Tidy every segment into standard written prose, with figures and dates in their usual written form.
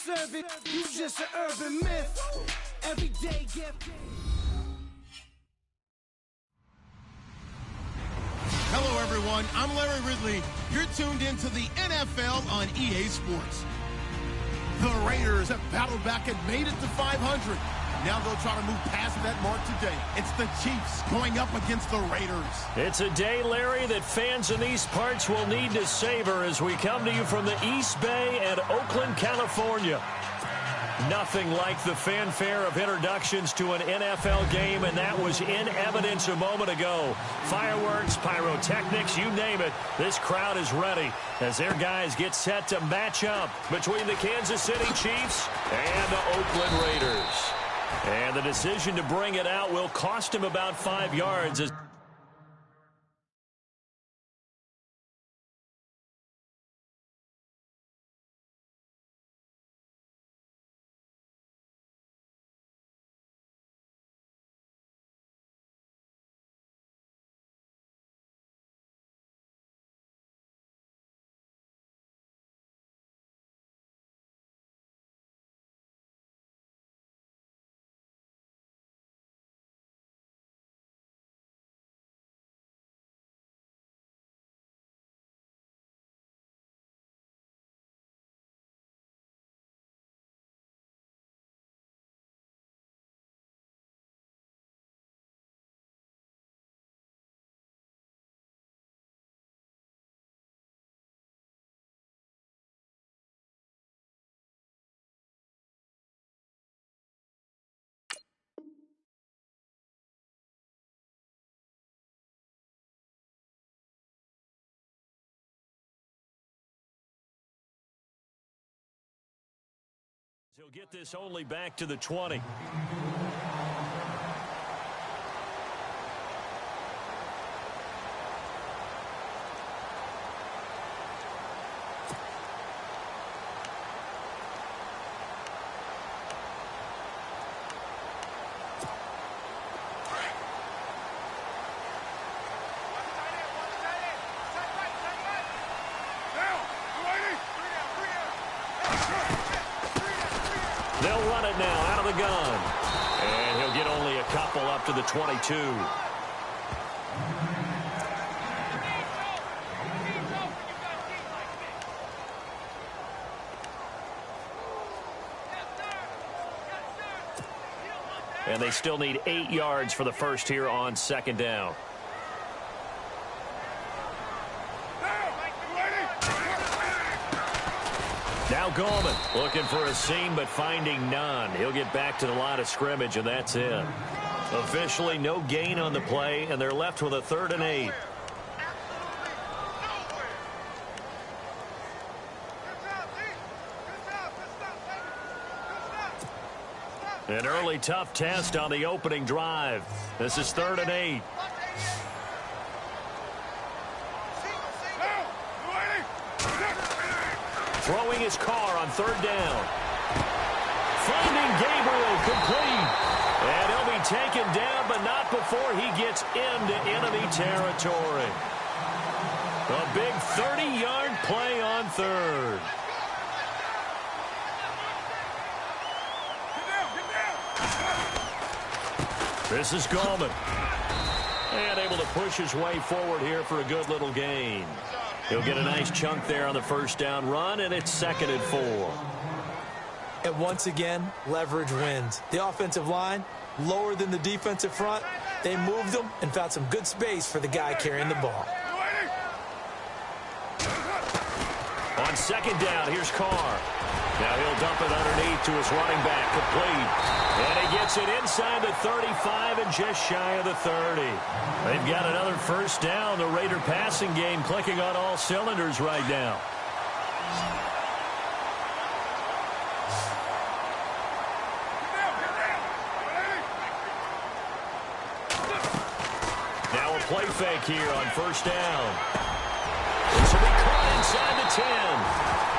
serve it. You just an urban myth. Everyday gift. Hello, everyone. I'm Larry Ridley. You're tuned into the NFL on EA Sports. The Raiders have battled back and made it to 500. Now they'll try to move past that mark today. It's the Chiefs going up against the Raiders. It's a day, Larry, that fans in these parts will need to savor as we come to you from the East Bay and Oakland, California. Nothing like the fanfare of introductions to an NFL game, and that was in evidence a moment ago. Fireworks, pyrotechnics, you name it. This crowd is ready as their guys get set to match up between the Kansas City Chiefs and the Oakland Raiders. And the decision to bring it out will cost him about 5 yards as he'll get this only back to the 20. They'll run it now out of the gun. And he'll get only a couple up to the 22. And they still need 8 yards for the first here on second down. Now Goldman looking for a seam but finding none. He'll get back to the line of scrimmage, and that's it. Officially no gain on the play, and they're left with a 3rd and 8. An early tough test on the opening drive. This is 3rd and 8. Throwing his car on 3rd down. Finding Gabriel complete. And he'll be taken down, but not before he gets into enemy territory. A big 30-yard play on 3rd. This is Gallman. And able to push his way forward here for a good little gain. He'll get a nice chunk there on the first down run, and it's 2nd and 4. And once again, leverage wins. The offensive line, lower than the defensive front. They moved them and found some good space for the guy carrying the ball. On 2nd down, here's Carr. Now he'll dump it underneath to his running back, complete. And he gets it inside the 35 and just shy of the 30. They've got another first down. The Raider passing game clicking on all cylinders right now. Now a play fake here on first down. This will be caught inside the 10.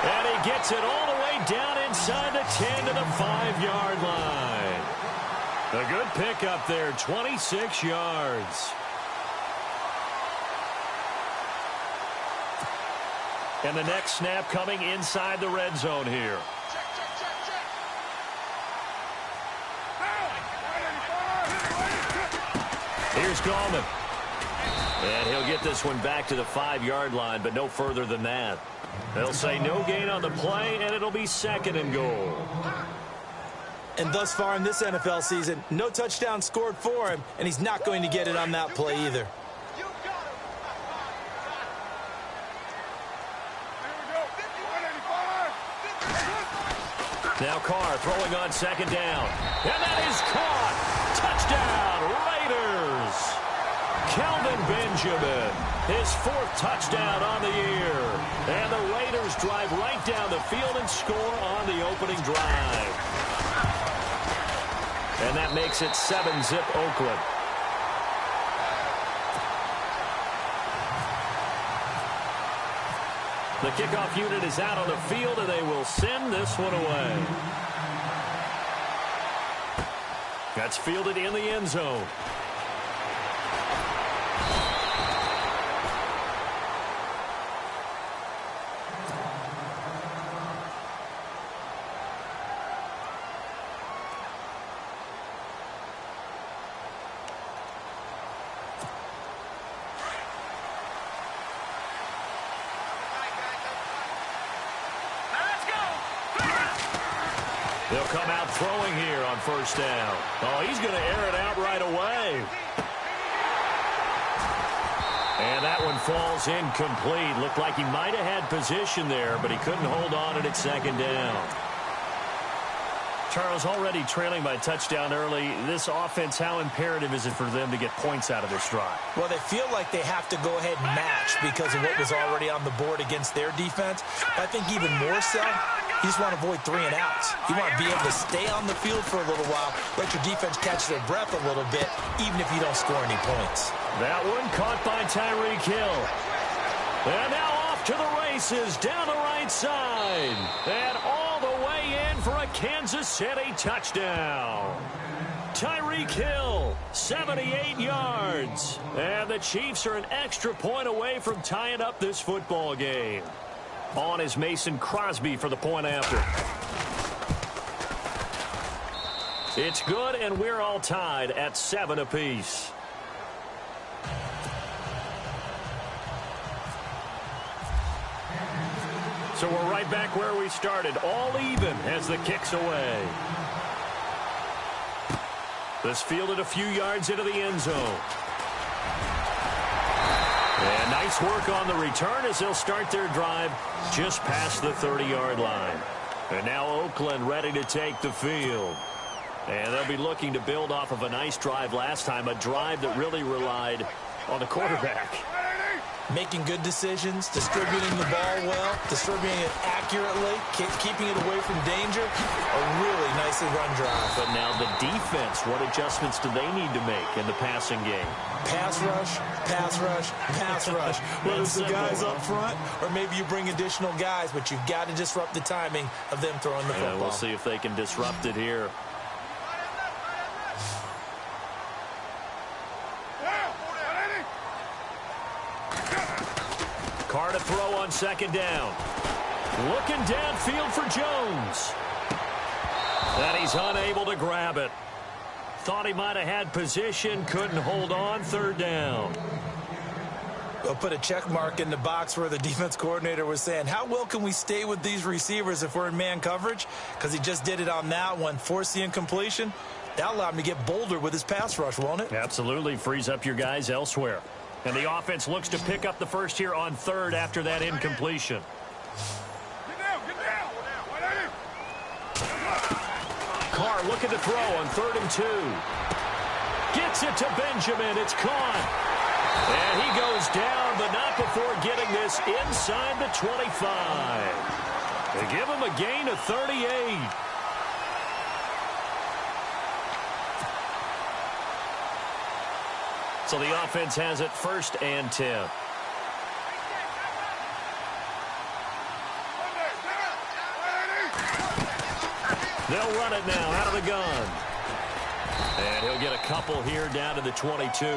And he gets it all the way down inside the 10 to the 5-yard line. A good pickup there, 26 yards. And the next snap coming inside the red zone here. Here's Gallman. And he'll get this one back to the 5-yard line, but no further than that. They'll say no gain on the play, and it'll be 2nd and goal. And thus far in this NFL season, no touchdown scored for him, and he's not going to get it on that play either. Now Carr throwing on 2nd down. And that is caught. Touchdown, Raiders. Kelvin Benjamin, his 4th touchdown on the year. And the Raiders drive right down the field and score on the opening drive. And that makes it 7-zip Oakland. The kickoff unit is out on the field, and they will send this one away. That's fielded in the end zone. They'll come out throwing here on 1st down. Oh, he's going to air it out right away. And that one falls incomplete. Looked like he might have had position there, but he couldn't hold on at 2nd down. Charles, already trailing by a touchdown early. This offense, how imperative is it for them to get points out of this drive? Well, they feel like they have to go ahead and match because of what was already on the board against their defense. But I think even more so, you just want to avoid 3 and outs. You want to be able to stay on the field for a little while, let your defense catch their breath a little bit, even if you don't score any points. That one caught by Tyreek Hill. And now off to the races down the right side. And all the way in for a Kansas City touchdown. Tyreek Hill, 78 yards. And the Chiefs are an extra point away from tying up this football game. On is Mason Crosby for the point after. It's good, and we're all tied at 7 apiece. So we're right back where we started, all even as the kick's away. This fielded a few yards into the end zone. And nice work on the return as they'll start their drive just past the 30-yard line. And now Oakland ready to take the field. And they'll be looking to build off of a nice drive last time, a drive that really relied on the quarterback. Making good decisions, distributing the ball well, distributing it accurately, keeping it away from danger. A really nicely run drive. But now the defense, what adjustments do they need to make in the passing game? Pass rush, pass rush, pass rush. Whether it's the guys up front or maybe you bring additional guys, but you've got to disrupt the timing of them throwing the football. We'll see if they can disrupt it here. Carr to throw on 2nd down. Looking downfield for Jones. And he's unable to grab it. Thought he might have had position, couldn't hold on, 3rd down. We'll put a check mark in the box where the defense coordinator was saying, how well can we stay with these receivers if we're in man coverage? Because he just did it on that one, forced the incompletion. That allowed him to get bolder with his pass rush, won't it? Absolutely, frees up your guys elsewhere. And the offense looks to pick up the first here on 3rd after that incompletion. Carr looking to throw on 3rd and 2. Gets it to Benjamin. It's caught. And he goes down, but not before getting this inside the 25. They give him a gain of 38. So the offense has it 1st and 10. They'll run it now out of the gun. And he'll get a couple here down to the 22.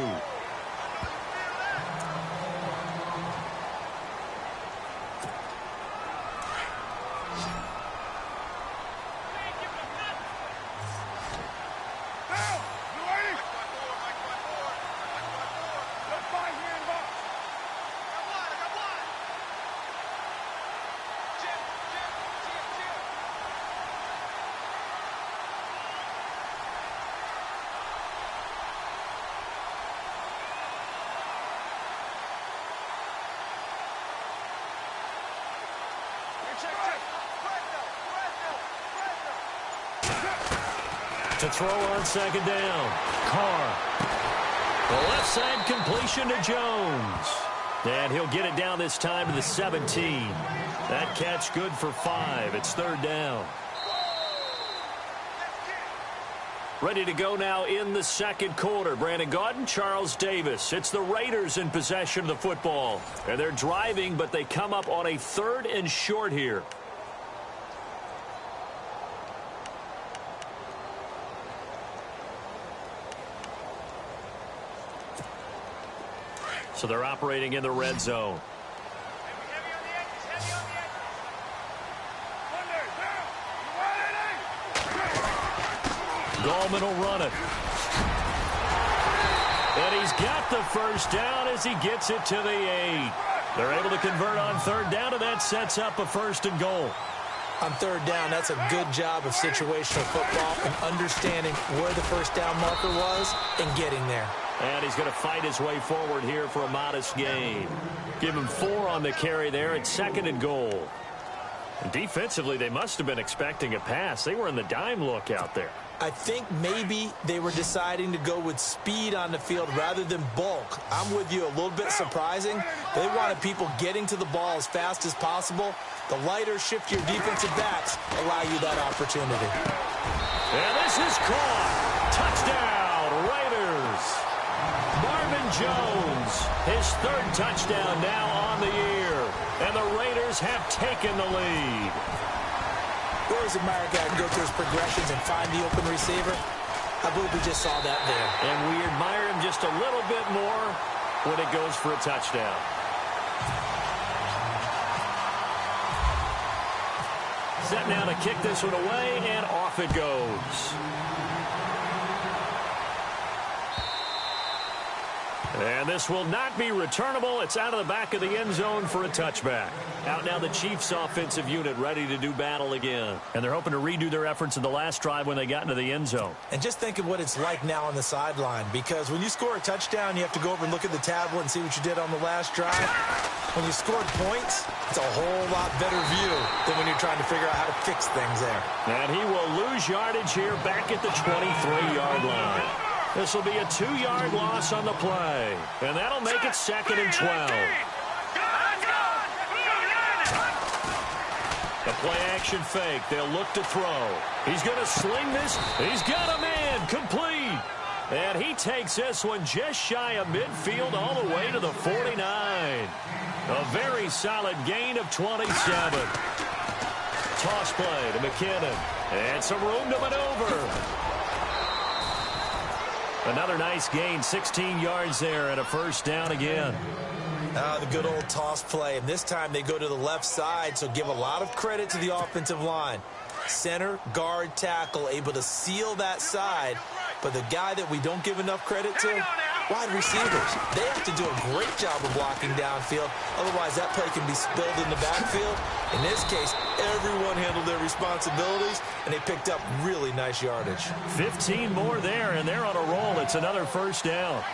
To throw on second down. Carr. The left side completion to Jones. And he'll get it down this time to the 17. That catch good for 5. It's third down. Ready to go now in the second quarter. Brandon Gaudin, Charles Davis. It's the Raiders in possession of the football. And they're driving, but they come up on a 3rd and short here. So they're operating in the red zone. Gallman will run it. And he's got the first down as he gets it to the 8. They're able to convert on 3rd down, and that sets up a 1st and goal. On 3rd down, that's a good job of situational football and understanding where the first down marker was and getting there. And he's going to fight his way forward here for a modest gain. Give him 4 on the carry there at 2nd and goal. And defensively, they must have been expecting a pass. They were in the dime look out there. I think maybe they were deciding to go with speed on the field rather than bulk. I'm with you, a little bit surprising. They wanted people getting to the ball as fast as possible. The lighter, shiftier defensive backs allow you that opportunity. And this is caught. Touchdown, Raiders. Marvin Jones, his 3rd touchdown now on the year. And the Raiders have taken the lead. Where's America can go through his progressions and find the open receiver? I believe we just saw that there. And we admire him just a little bit more when it goes for a touchdown. Set now to kick this one away, and off it goes. And this will not be returnable. It's out of the back of the end zone for a touchback. Out now the Chiefs offensive unit ready to do battle again. And they're hoping to redo their efforts in the last drive when they got into the end zone. And just think of what it's like now on the sideline, because when you score a touchdown, you have to go over and look at the tablet and see what you did on the last drive. When you scored points, it's a whole lot better view than when you're trying to figure out how to fix things there. And he will lose yardage here back at the 23-yard line. This will be a 2-yard loss on the play. And that'll make it 2nd and 12. The play-action fake. They'll look to throw. He's going to sling this. He's got a man. Complete. And he takes this one just shy of midfield all the way to the 49. A very solid gain of 27. Toss play to McKinnon. And some room to maneuver. Another nice gain, 16 yards there and a 1st down again. The good old toss play. And this time they go to the left side, so give a lot of credit to the offensive line. Center, guard, tackle, able to seal that side. But the guy that we don't give enough credit to, wide receivers. They have to do a great job of blocking downfield. Otherwise, that play can be spilled in the backfield. In this case, everyone handled their responsibilities, and they picked up really nice yardage. 15 more there, and they're on a roll. It's another 1st down.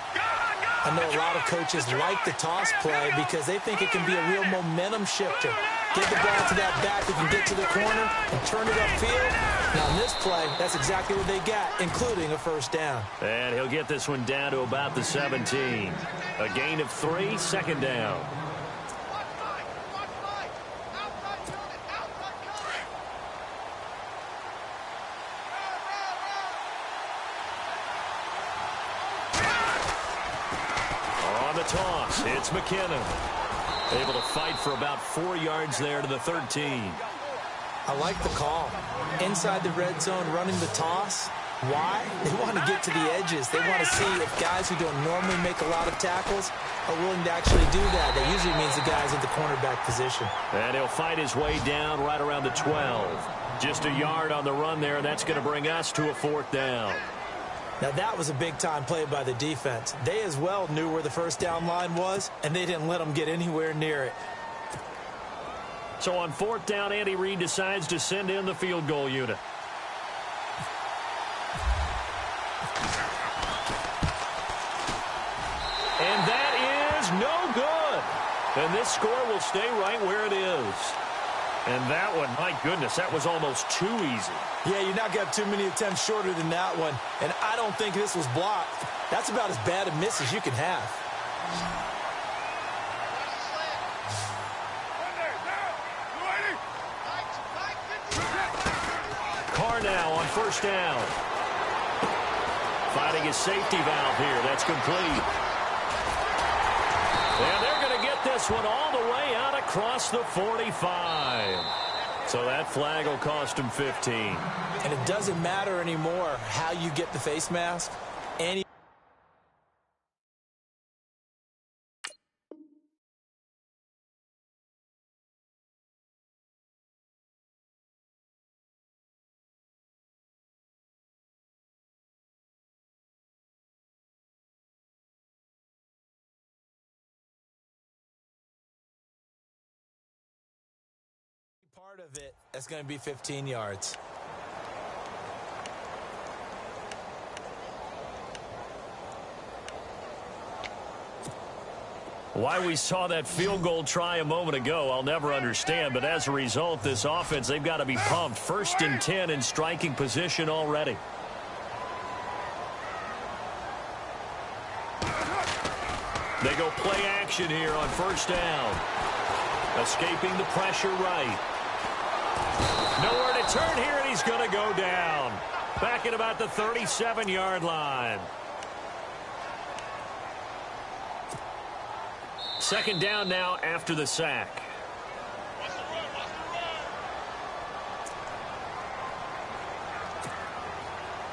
I know a lot of coaches like the toss play because they think it can be a real momentum shifter. Get the ball to that back who can get to the corner and turn it upfield. Now, in this play, that's exactly what they got, including a 1st down. And he'll get this one down to about the 17. A gain of 3, 2nd down. On the toss, it's McKinnon. Able to fight for about 4 yards there to the 13. I like the call. Inside the red zone, running the toss. Why? They want to get to the edges. They want to see if guys who don't normally make a lot of tackles are willing to actually do that. That usually means the guys at the cornerback position. And he'll fight his way down right around the 12. Just a yard on the run there. That's going to bring us to a 4th down. Now, that was a big-time play by the defense. They as well knew where the 1st down line was, and they didn't let them get anywhere near it. So on 4th down, Andy Reid decides to send in the field goal unit. And that is no good. And this score will stay right where it is. And that one, my goodness, that was almost too easy. Yeah, you're not going to have too many attempts shorter than that one. And I don't think this was blocked. That's about as bad a miss as you can have. Carr now on first down. Finding his safety valve here. That's complete. And they're going to get this one all the way out across the 45. So that flag will cost him 15. And it doesn't matter anymore how you get the face mask. Part of it, that's going to be 15 yards. Why we saw that field goal try a moment ago, I'll never understand. But as a result, this offense, they've got to be pumped. 1st and 10 in striking position already. They go play action here on first down. Escaping the pressure right. Nowhere to turn here, and he's going to go down. Back at about the 37-yard line. 2nd down now after the sack.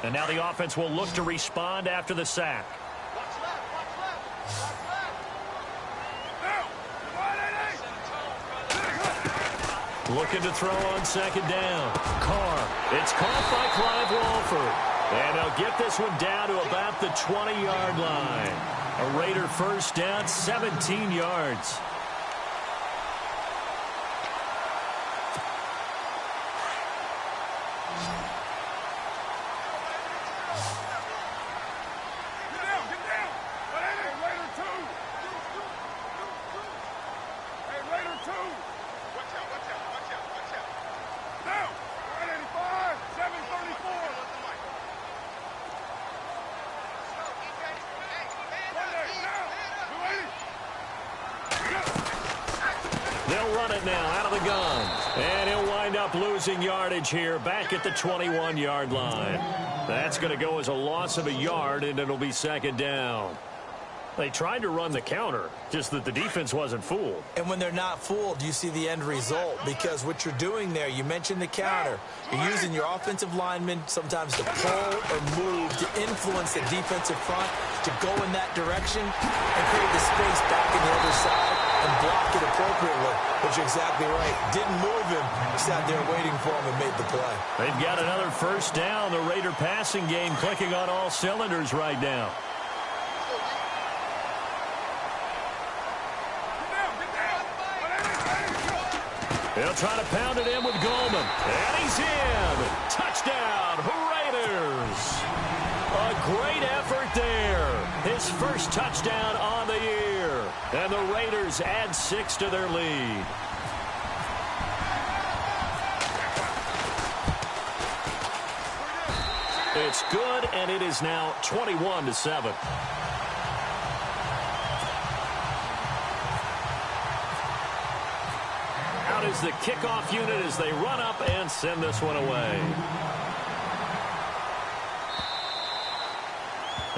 And now the offense will look to respond after the sack. Looking to throw on 2nd down. Carr. It's caught by Clive Walford. And they'll get this one down to about the 20-yard line. A Raider first down, 17 yards. They'll run it now out of the gun. And he'll wind up losing yardage here back at the 21-yard line. That's going to go as a loss of a yard, and it'll be 2nd down. They tried to run the counter, just that the defense wasn't fooled. And when they're not fooled, you see the end result, because what you're doing there, you mentioned the counter. You're using your offensive linemen sometimes to pull or move to influence the defensive front to go in that direction and create the space back in the other side and block it appropriately, which you're exactly right. Didn't move him, sat there waiting for him and made the play. They've got another first down. The Raider passing game clicking on all cylinders right now. They'll try to pound it in with Goldman. And he's in. Touchdown, Raiders. A great effort there. His first touchdown on the year. And the Raiders add 6 to their lead. It's good, and it is now 21-7. Out is the kickoff unit as they run up and send this one away.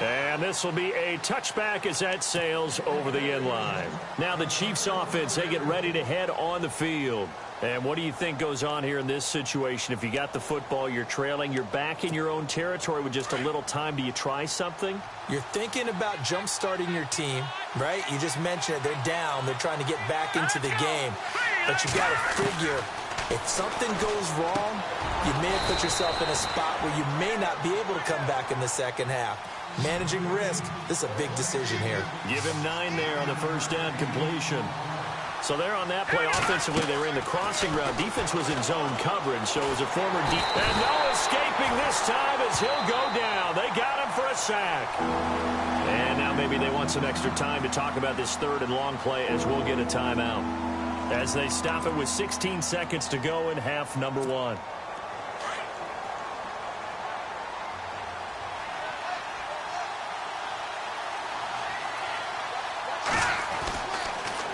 And this will be a touchback as that sails over the end line. Now the Chiefs offense, they get ready to head on the field. And what do you think goes on here in this situation? If you got the football, you're trailing, you're back in your own territory with just a little time. Do you try something? You're thinking about jump-starting your team, right? You just mentioned it. They're down. They're trying to get back into the game. But you got to figure, if something goes wrong, you may have put yourself in a spot where you may not be able to come back in the second half. Managing risk, this is a big decision here. Give him 9 there on the first down completion. So there on that play, offensively, they were in the crossing route. Defense was in zone coverage, so as a former deep. And no escaping this time as he'll go down. They got him for a sack. And now maybe they want some extra time to talk about this 3rd and long play as we'll get a timeout. as they stop it with 16 seconds to go in half number 1.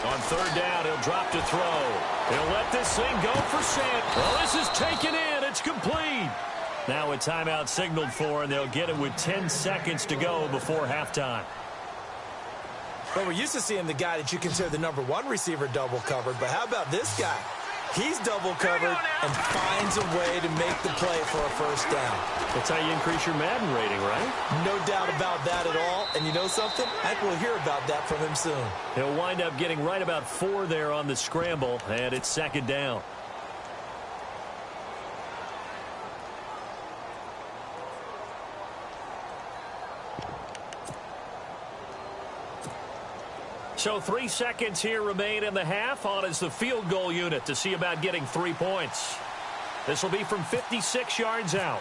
On third down, he'll drop to throw. He'll let this thing go for Sand. Well, this is taken in. It's complete. Now a timeout signaled for, and they'll get it with 10 seconds to go before halftime. Well, we're used to seeing the guy that you consider the number 1 receiver double covered, but how about this guy? He's double covered and finds a way to make the play for a first down. That's how you increase your Madden rating, right? No doubt about that at all. And you know something? I think we'll hear about that from him soon. He'll wind up getting right about 4 there on the scramble, and it's second down. So 3 seconds here remain in the half. On is the field goal unit to see about getting 3 points. This will be from 56 yards out.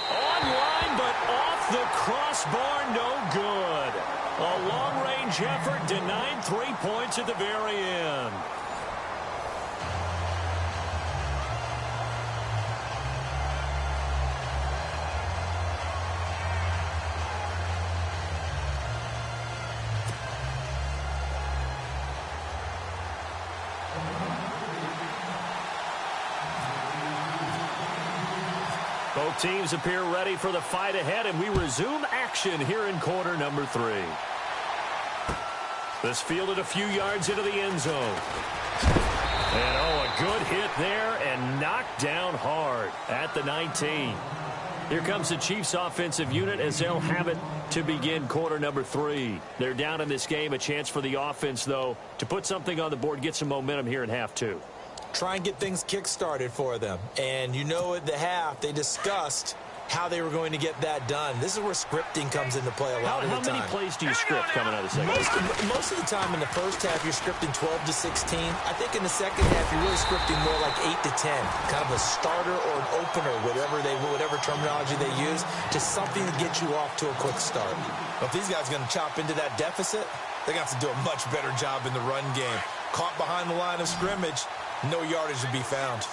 Online, but off the crossbar, no good. A long-range effort denied 3 points at the very end. Both teams appear ready for the fight ahead, and we resume action here in quarter number 3. This fielded a few yards into the end zone. And, oh, a good hit there and knocked down hard at the 19. Here comes the Chiefs offensive unit as they'll have it to begin quarter number 3. They're down in this game. A chance for the offense, though, to put something on the board, get some momentum here in half 2. Try and get things kick-started for them. And you know at the half, they discussed how they were going to get that done. This is where scripting comes into play a lot of the time. How many plays do you script coming out of the second? Most of the time in the first half, you're scripting 12 to 16. I think in the second half, you're really scripting more like 8 to 10. Kind of a starter or an opener, whatever terminology they use, just something to get you off to a quick start. But if these guys are going to chop into that deficit, they're going to have to do a much better job in the run game. Caught behind the line of scrimmage, no yardage to be found.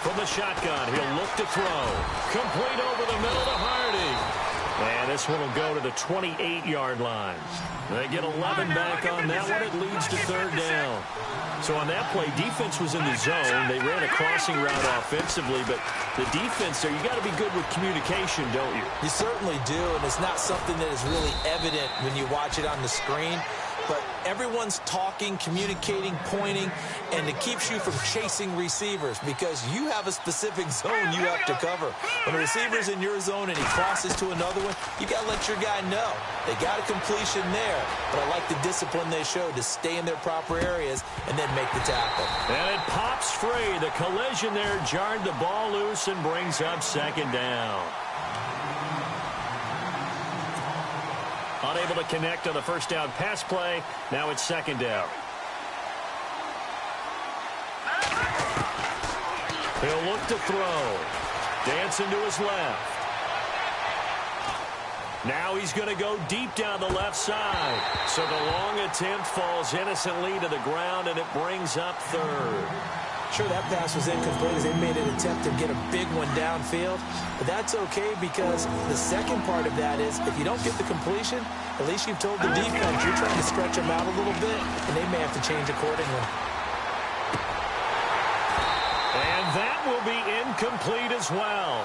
From the shotgun, he'll look to throw. Complete over the middle to Hardy. And this one will go to the 28-yard line. They get 11 back on that one. It leads to third down. So on that play, defense was in the zone. They ran a crossing route offensively, but the defense there, you got to be good with communication, don't you? You certainly do, and it's not something that is really evident when you watch it on the screen. But everyone's talking, communicating, pointing, and it keeps you from chasing receivers because you have a specific zone you have to cover. When a receiver's in your zone and he crosses to another one, you got to let your guy know. They got a completion there, but I like the discipline they showed to stay in their proper areas and then make the tackle. And it pops free. The collision there jarred the ball loose and brings up second down. Unable to connect on the first down pass play. Now it's second down. He'll look to throw. Dancing to his left. Now he's going to go deep down the left side. So the long attempt falls innocently to the ground, and it brings up third. Sure, that pass was incomplete as they made an attempt to get a big one downfield. But that's okay because the second part of that is if you don't get the completion, at least you've told the defense you're trying to stretch them out a little bit, and they may have to change accordingly. And that will be incomplete as well.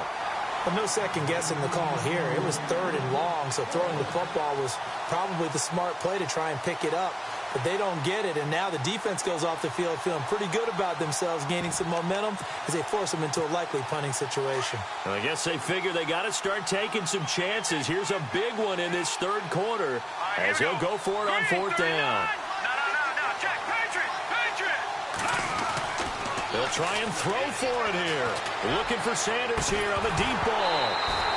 But no second guessing the call here. It was third and long, so throwing the football was probably the smart play to try and pick it up. But they don't get it, and now the defense goes off the field feeling pretty good about themselves, gaining some momentum as they force them into a likely punting situation. Well, I guess they figure they got to start taking some chances. Here's a big one in this third quarter as he'll go for it on fourth down. Check, Patriot! They'll try and throw for it here. Looking for Sanders here on the deep ball.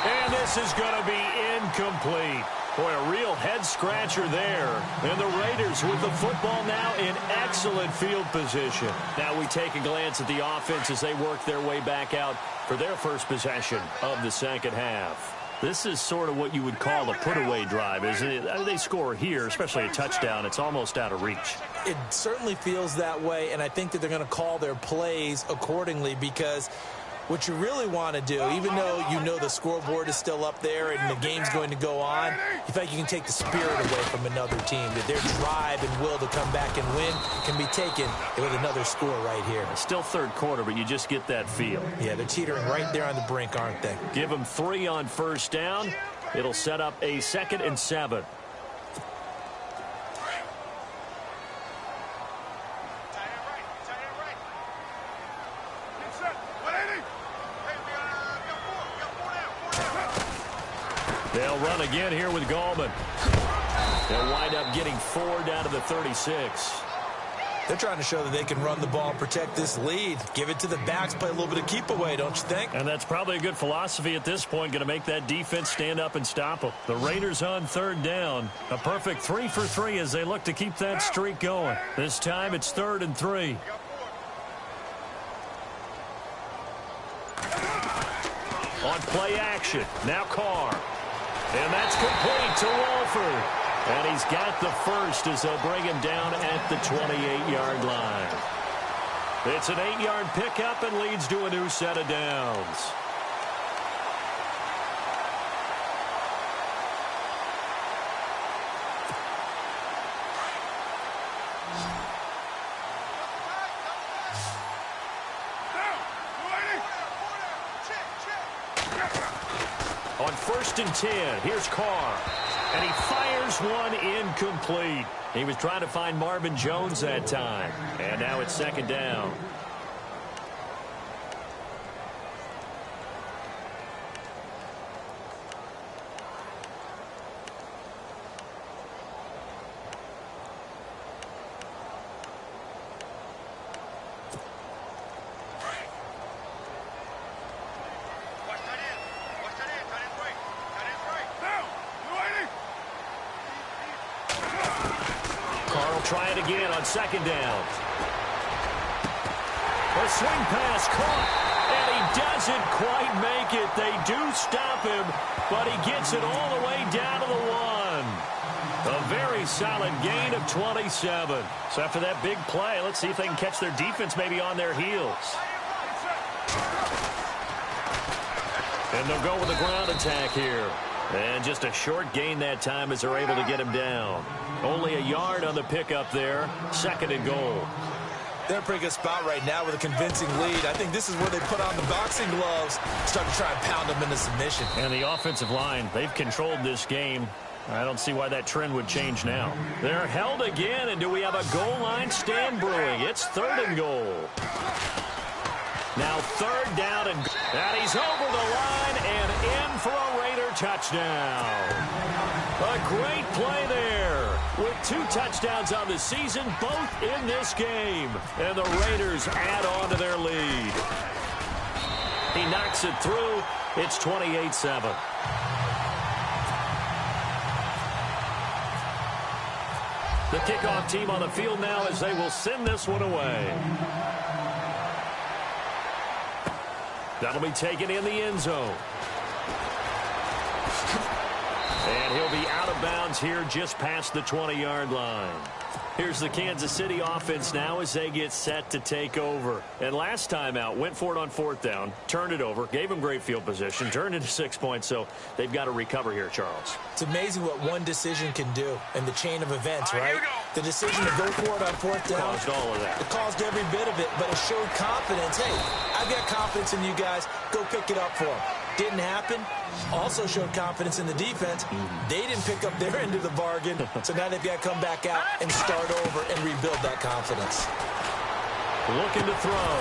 And this is going to be incomplete. Boy, a real head-scratcher there. And the Raiders with the football now in excellent field position. Now we take a glance at the offense as they work their way back out for their first possession of the second half. This is sort of what you would call a put-away drive, isn't it? I mean, they score here, especially a touchdown. It's almost out of reach. It certainly feels that way, and I think that they're going to call their plays accordingly, because what you really want to do, even though you know the scoreboard is still up there and the game's going to go on, you think you can take the spirit away from another team, that their drive and will to come back and win can be taken with another score right here. Still third quarter, but you just get that feel. Yeah, they're teetering right there on the brink, aren't they? Give them 3 on first down. It'll set up a 2nd and 7. They'll run again here with Gallman. They'll wind up getting 4 down to the 36. They're trying to show that they can run the ball and protect this lead. Give it to the backs, play a little bit of keep away, don't you think? And that's probably a good philosophy at this point, going to make that defense stand up and stop them. The Raiders on 3rd down. A perfect 3 for 3 as they look to keep that streak going. This time it's 3rd and 3. On play action, now Carr. And that's complete to Walford. And he's got the first as they'll bring him down at the 28-yard line. It's an 8-yard pickup and leads to a new set of downs. On 1st and 10, here's Carr. And he fires one incomplete. He was trying to find Marvin Jones that time. And now it's 2nd down. Try it again on 2nd down. A swing pass caught, and he doesn't quite make it. They do stop him, but he gets it all the way down to the 1. A very solid gain of 27. So after that big play, let's see if they can catch their defense maybe on their heels. And they'll go with the ground attack here. And just a short gain that time as they're able to get him down. Only a yard on the pickup there. 2nd and goal. They're in a pretty good spot right now with a convincing lead. I think this is where they put on the boxing gloves, start to try and pound them into submission. And the offensive line, they've controlled this game. I don't see why that trend would change now. They're held again, and do we have a goal line stand brewing? It's 3rd and goal. Now 3rd down, and he's over the line and in for a Raider touchdown. A great play there with 2 touchdowns on the season, both in this game. And the Raiders add on to their lead. He knocks it through. It's 28-7. The kickoff team on the field now as they will send this one away. That'll be taken in the end zone. And he'll be out of bounds here just past the 20-yard line. Here's the Kansas City offense now as they get set to take over. And last time out, went for it on 4th down, turned it over, gave them great field position, turned it to 6 points, so they've got to recover here, Charles. It's amazing what one decision can do in the chain of events, right? The decision to go for it on 4th down. Caused all of that. It caused every bit of it, but it showed confidence. Hey, I've got confidence in you guys. Go pick it up for them. Didn't happen. Also showed confidence in the defense. They didn't pick up their end of the bargain, so now they've got to come back out and start over and rebuild that confidence. Looking to throw.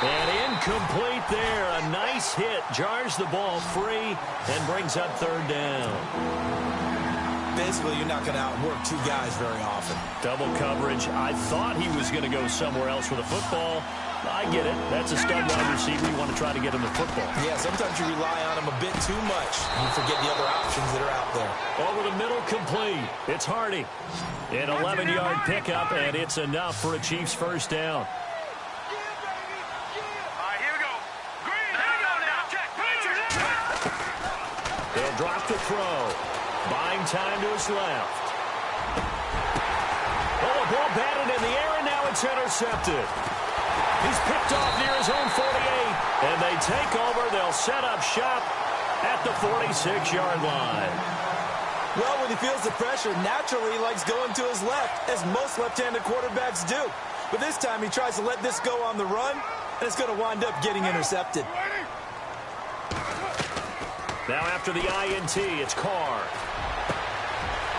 And incomplete there. A nice hit. Jars the ball free and brings up 3rd down. Basically, you're not going to outwork 2 guys very often. Double coverage. I thought he was going to go somewhere else with a football. I get it. That's a stud wide receiver. You want to try to get him the football. Yeah, sometimes you rely on him a bit too much. You forget the other options that are out there. Over the middle, complete. It's Hardy. An 11-yard pickup, and it's enough for a Chiefs 1st down. They'll drop to throw. Buying time to his left. Oh, a ball batted in the air, and now it's intercepted. He's picked off near his own 48, and they take over. They'll set up shop at the 46-yard line. Well, when he feels the pressure, naturally he likes going to his left, as most left-handed quarterbacks do. But this time he tries to let this go on the run, and it's going to wind up getting intercepted. Now after the INT, it's Carr.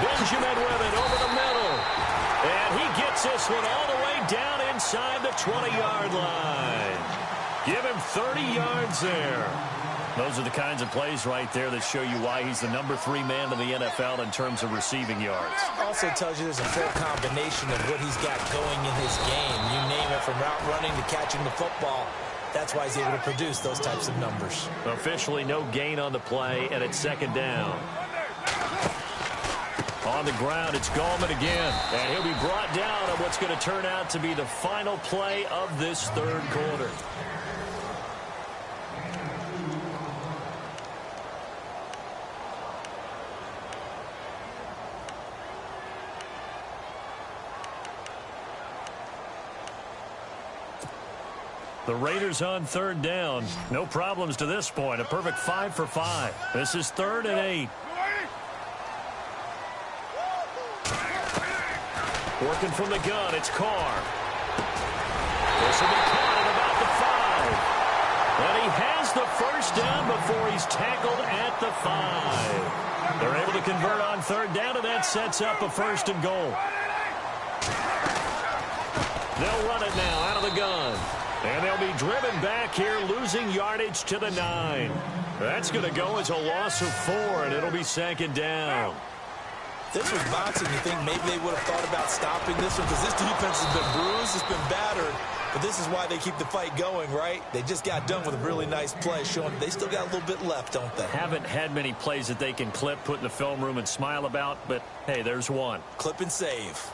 Benjamin with it over the middle. And he gets this one all the way down inside the 20-yard line. Give him 30 yards there. Those are the kinds of plays right there that show you why he's the number 3 man in the NFL in terms of receiving yards. Also tells you there's a full combination of what he's got going in his game. You name it, from route running to catching the football. That's why he's able to produce those types of numbers. Officially no gain on the play, and it's second down. On the ground, it's Gallman again. And he'll be brought down on what's going to turn out to be the final play of this third quarter. The Raiders on third down. No problems to this point. A perfect 5 for 5. This is 3rd and 8. Working from the gun, it's Carr. This will be caught at about the 5. And he has the first down before he's tackled at the 5. They're able to convert on third down, and that sets up a 1st and goal. They'll run it now out of the gun. And they'll be driven back here, losing yardage to the 9. That's going to go as a loss of 4, and it'll be 2nd down. This was bouncing. You think maybe they would have thought about stopping this one, because this defense has been bruised, it's been battered. But this is why they keep the fight going, right? They just got done with a really nice play, showing they still got a little bit left, don't they? Haven't had many plays that they can clip, put in the film room, and smile about, but hey, there's one. Clip and save.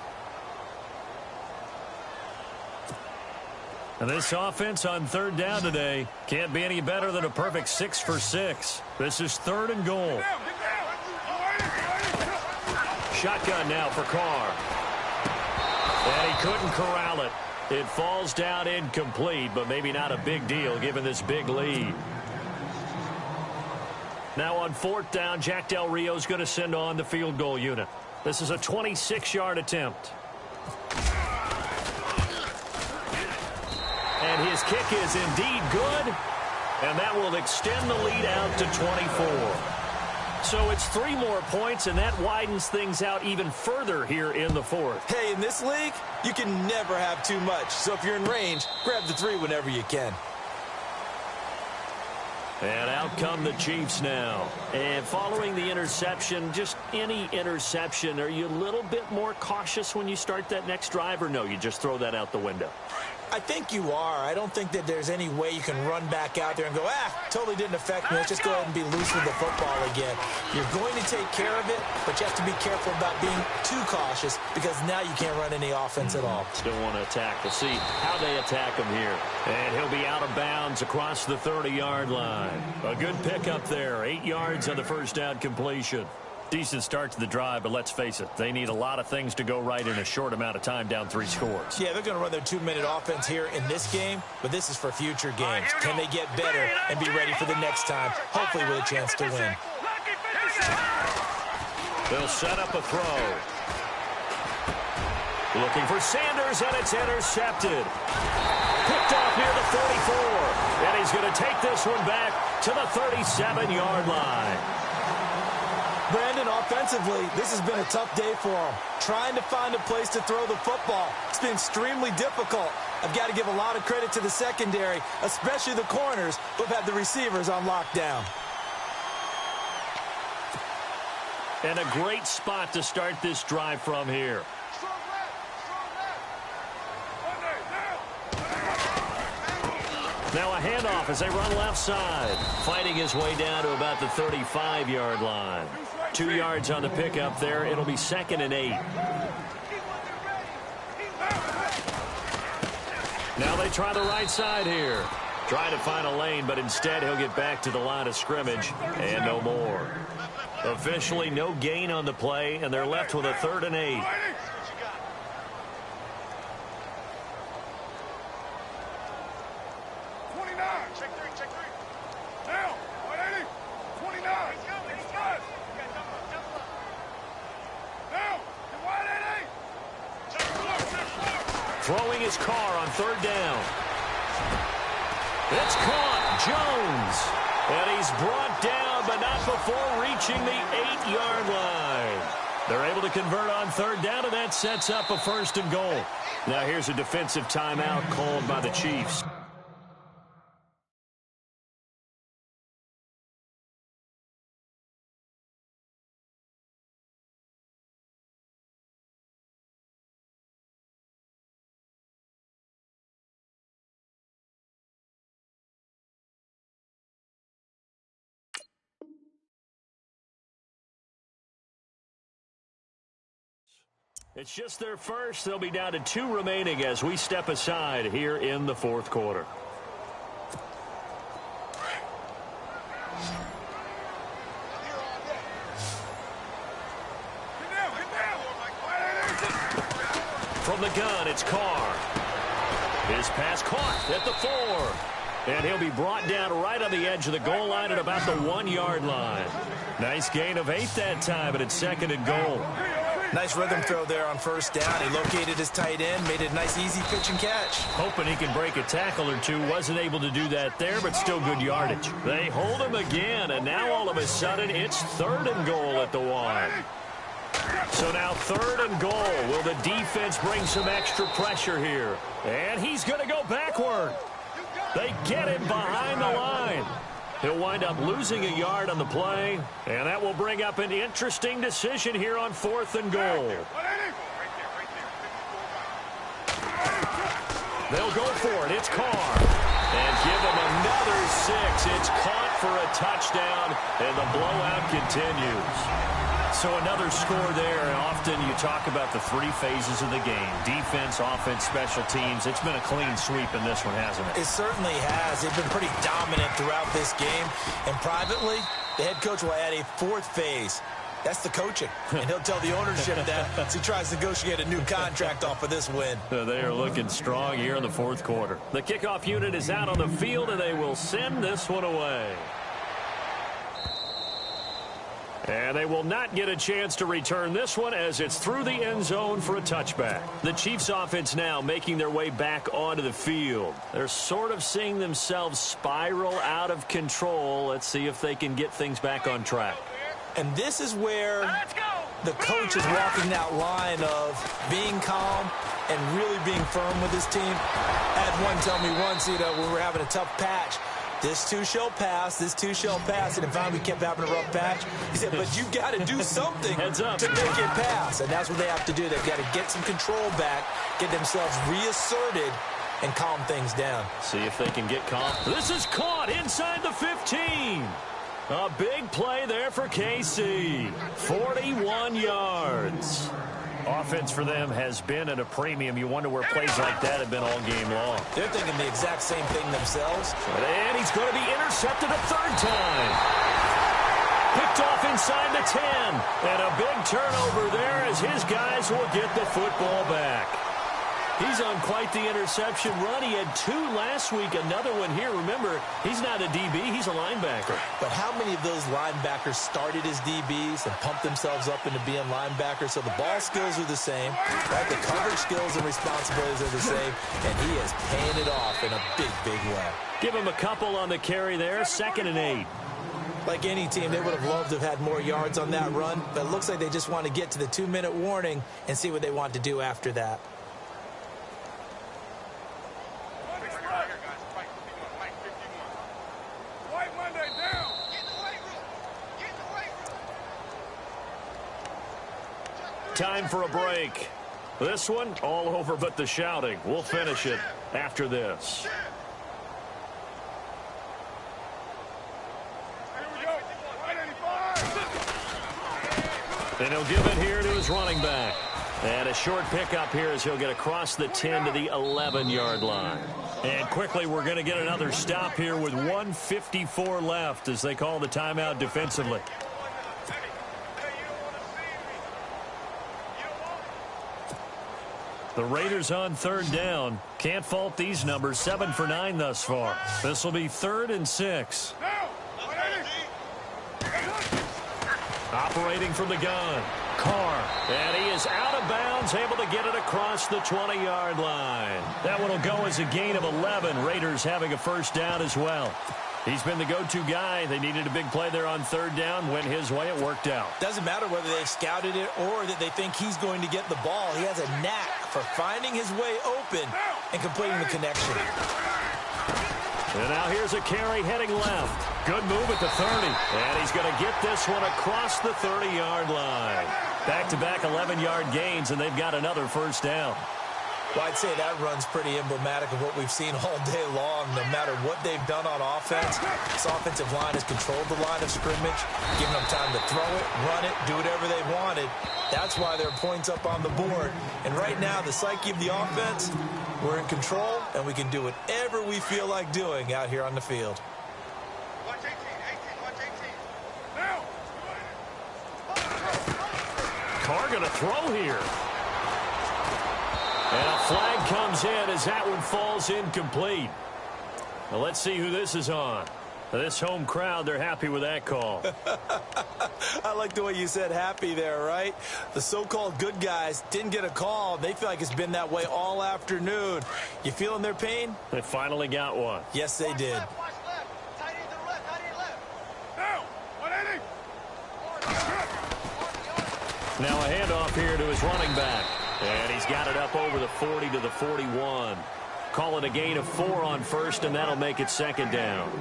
And this offense on third down today can't be any better than a perfect 6 for 6. This is 3rd and goal. Shotgun now for Carr. And he couldn't corral it. It falls down incomplete, but maybe not a big deal given this big lead. Now on 4th down, Jack Del Rio's going to send on the field goal unit. This is a 26-yard attempt. And his kick is indeed good, and that will extend the lead out to 24. So it's 3 more points, and that widens things out even further here in the 4th. Hey, in this league, you can never have too much. So if you're in range, grab the 3 whenever you can. And out come the Chiefs now. And following the interception, just any interception, are you a little bit more cautious when you start that next drive, or no, you just throw that out the window? I think you are. I don't think that there's any way you can run back out there and go, totally didn't affect me. Let's just go ahead and be loose with the football again. You're going to take care of it, but you have to be careful about being too cautious, because now you can't run any offense at all. Still want to attack. We'll see how they attack him here. And he'll be out of bounds across the 30-yard line. A good pickup there. 8 yards on the first down completion. Decent start to the drive, but let's face it, they need a lot of things to go right in a short amount of time, down 3 scores. Yeah, they're going to run their 2-minute offense here in this game, but this is for future games. Can they get better and be ready for the next time, hopefully with a chance to win? They'll set up a throw. Looking for Sanders, and it's intercepted. Picked off near the 44, and he's going to take this one back to the 37-yard line. Brandon, offensively, this has been a tough day for him. Trying to find a place to throw the football. It's been extremely difficult. I've got to give a lot of credit to the secondary, especially the corners, who've had the receivers on lockdown. And a great spot to start this drive from here. Now a handoff as they run left side. Fighting his way down to about the 35-yard line. 2 yards on the pickup there. It'll be 2nd and 8. Now they try the right side here. Trying to find a lane, but instead he'll get back to the line of scrimmage and no more. Officially no gain on the play, and they're left with a 3rd and 8. Throwing his car on 3rd down. It's caught. Jones. And he's brought down, but not before reaching the 8-yard line. They're able to convert on 3rd down, and that sets up a 1st and goal. Now here's a defensive timeout called by the Chiefs. It's just their first. They'll be down to 2 remaining as we step aside here in the 4th quarter. From the gun, it's Carr. His pass caught at the 4. And he'll be brought down right on the edge of the goal line at about the 1-yard line. Nice gain of 8 that time, but it's 2nd and goal. Nice rhythm throw there on 1st down. He located his tight end, made it a nice, easy pitch and catch. Hoping he can break a tackle or two. Wasn't able to do that there, but still good yardage. They hold him again, and now all of a sudden it's 3rd and goal at the 1. So now 3rd and goal. Will the defense bring some extra pressure here? And he's going to go backward. They get him behind the line. He'll wind up losing a yard on the play, and that will bring up an interesting decision here on 4th and goal. They'll go for it. It's Carr. And give him another 6. It's caught for a touchdown, and the blowout continues. So another score there, and often you talk about the 3 phases of the game. Defense, offense, special teams. It's been a clean sweep in this one, hasn't it? It certainly has. They've been pretty dominant throughout this game. And privately, the head coach will add a 4th phase. That's the coaching. And he'll tell the ownership that as he tries to negotiate a new contract off of this win. They are looking strong here in the 4th quarter. The kickoff unit is out on the field, and they will send this one away. And they will not get a chance to return this one as it's through the end zone for a touchback. The Chiefs offense now making their way back onto the field. They're sort of seeing themselves spiral out of control. Let's see if they can get things back on track. And this is where the coach is walking that line of being calm and really being firm with his team. I had one tell me once, when we're having a tough patch, this too shall pass, this too shall pass. And finally we kept having a rough patch. He said, but you got to do something Heads up. to make it pass. And that's what they have to do. They've got to get some control back, get themselves reasserted, and calm things down. See if they can get calm. This is caught inside the 15. A big play there for KC. 41 yards. Offense for them has been at a premium. You wonder where plays like that have been all game long. They're thinking the exact same thing themselves. And he's going to be intercepted a 3rd time. Picked off inside the 10. And a big turnover there as his guys will get the football back. He's on quite the interception run. He had 2 last week, another one here. Remember, he's not a DB, he's a linebacker. But how many of those linebackers started as DBs and pumped themselves up into being linebackers? So the ball skills are the same, right? The coverage skills and responsibilities are the same, and he is paying it off in a big, big way. Give him a couple on the carry there, 2nd and 8. Like any team, they would have loved to have had more yards on that run, but it looks like they just want to get to the 2-minute warning and see what they want to do after that. Time for a break. This one, all over but the shouting. We'll finish it after this. And he'll give it here to his running back. And a short pickup here as he'll get across the 10 to the 11-yard line. And quickly, we're going to get another stop here with 1:54 left as they call the timeout defensively. The Raiders on third down. Can't fault these numbers. 7 for 9 thus far. This will be 3rd and 6. Operating from the gun. Carr. And he is out of bounds, able to get it across the 20-yard line. That one will go as a gain of 11. Raiders having a first down as well. He's been the go-to guy. They needed a big play there on third down. Went his way. It worked out. Doesn't matter whether they scouted it or that they think he's going to get the ball. He has a knack for finding his way open and completing the connection. And now here's a carry heading left. Good move at the 30. And he's going to get this one across the 30-yard line. Back-to-back 11-yard gains, and they've got another first down. Well, I'd say that run's pretty emblematic of what we've seen all day long. No matter what they've done on offense, this offensive line has controlled the line of scrimmage, giving them time to throw it, run it, do whatever they wanted. That's why there are points up on the board. And right now, the psyche of the offense, we're in control, and we can do whatever we feel like doing out here on the field. Watch 18, watch 18. Now! Carr going to throw here. And a flag comes in as that one falls incomplete. Well, let's see who this is on. This home crowd, they're happy with that call. I like the way you said happy there, right? The so-called good guys didn't get a call. They feel like it's been that way all afternoon. You feeling their pain? They finally got one. Yes, they did. Watch left. Tight end to the left, tight end left. Now! 180! Now a handoff here to his running back. And he's got it up over the 40 to the 41. Call it a gain of 4 on first, and that'll make it second down.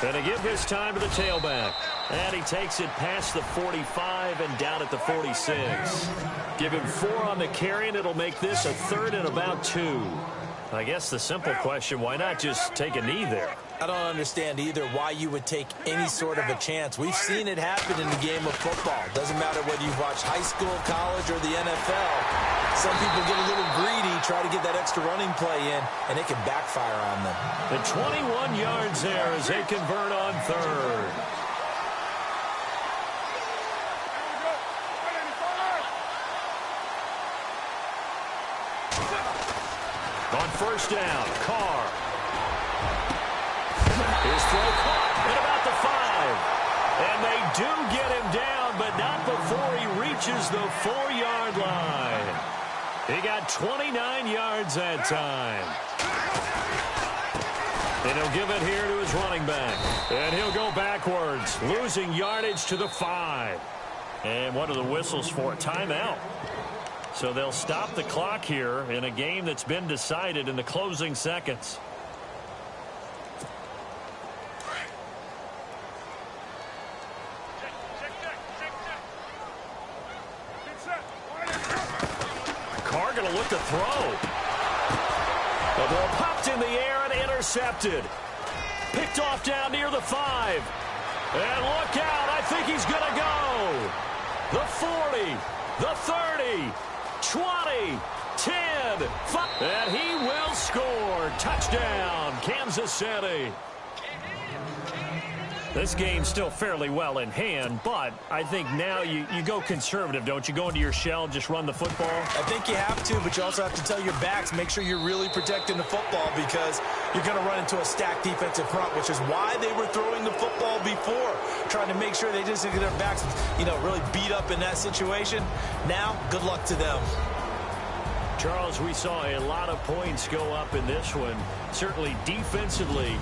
And to give his time to the tailback. And he takes it past the 45 and down at the 46. Give him 4 on the carry, and it'll make this a 3rd and about 2. I guess the simple question, why not just take a knee there? I don't understand either why you would take any sort of a chance. We've seen it happen in the game of football. Doesn't matter whether you've watched high school, college, or the NFL. Some people get a little greedy, try to get that extra running play in, and it can backfire on them. The 21 yards there as they convert on 3rd. On first down, Carr. His throw caught at about the 5. And they do get him down, but not before he reaches the 4-yard line. He got 29 yards that time. And he'll give it here to his running back. And he'll go backwards, losing yardage to the 5. And what are the whistles for? Timeout. So they'll stop the clock here in a game that's been decided in the closing seconds. Carr going to look to throw. The ball popped in the air and intercepted. Picked off down near the 5. And look out, I think he's going to go. The 40, the 30. 20, 10, 5, and he will score. Touchdown, Kansas City. This game's still fairly well in hand, but I think now you go conservative, don't you? Go into your shell, just run the football? I think you have to, but you also have to tell your backs, make sure you're really protecting the football because you're going to run into a stacked defensive front, which is why they were throwing the football before, trying to make sure they just get their backs, really beat up in that situation. Now, good luck to them. Charles, we saw a lot of points go up in this one. Certainly defensively,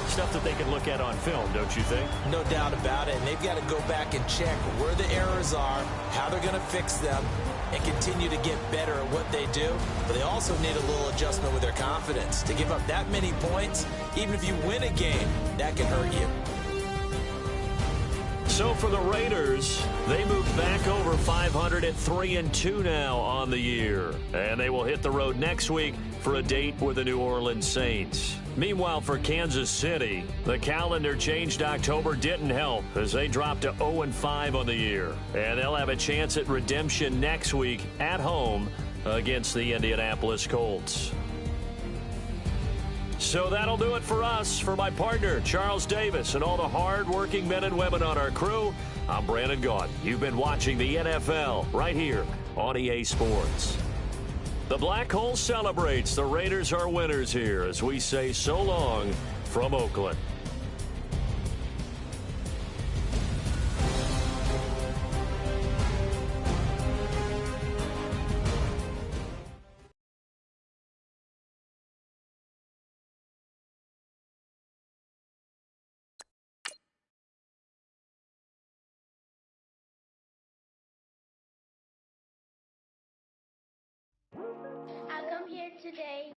stuff that they can look at on film, don't you think? No doubt about it. And they've got to go back and check where the errors are, how they're going to fix them, and continue to get better at what they do. But they also need a little adjustment with their confidence. To give up that many points, even if you win a game, that can hurt you. So for the Raiders, they move back over 500 at 3-2 now on the year. And they will hit the road next week for a date with the New Orleans Saints. Meanwhile, for Kansas City, the calendar changed October didn't help as they dropped to 0-5 on the year. And they'll have a chance at redemption next week at home against the Indianapolis Colts. So that'll do it for us. For my partner, Charles Davis, and all the hard-working men and women on our crew, I'm Brandon Gaudin. You've been watching the NFL right here on EA Sports. The Black Hole celebrates. The Raiders are winners here as we say so long from Oakland. I come here today